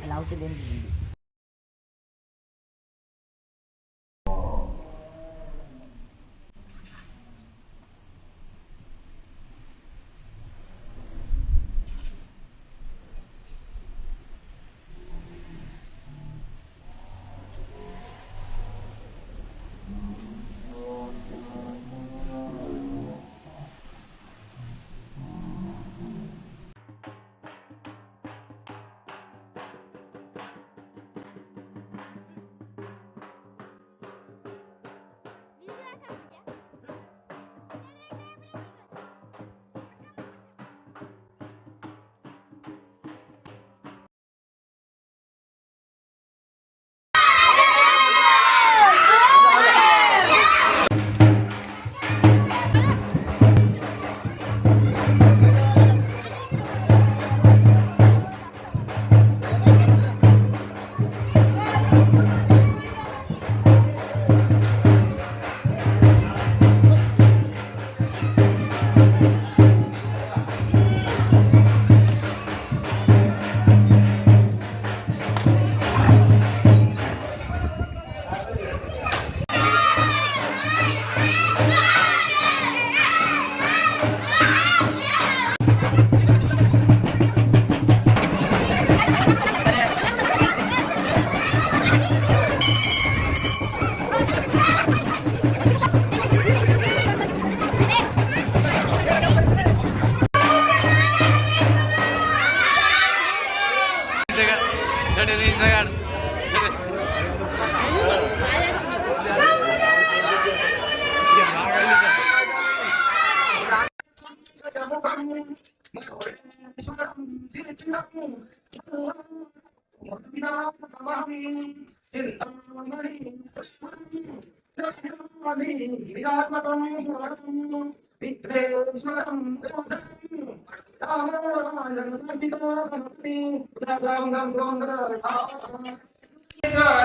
लावते देन.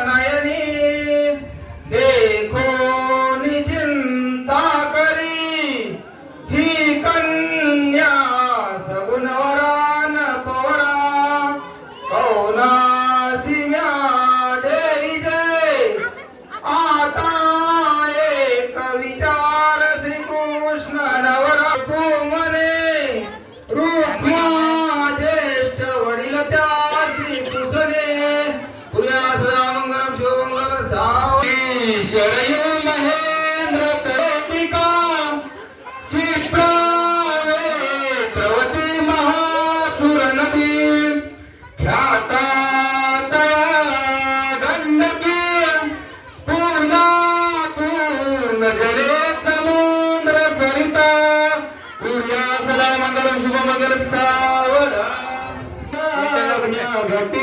नयनी देखो निचिंता करी ही कन्या सगुण वरान पवरा कौलासी म्या देई जय आता एक विचार श्री कृष्ण नवरा कुमने रूपमा ज्येष्ठ वडील त्याशी पुसणे पुऱ्या सदा मंगलम शिवमंगल सावली शरयू महेंद्र कौतिका शिप्रावे प्रवती महासुर नदी ख्याता गंडकी पूर्णा पूर्ण जले समुद्र सरिता पुऱ्या सदा मंगलम शुभमंगल सावला घटी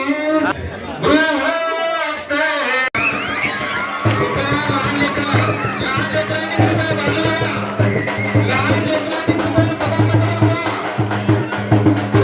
Thank you.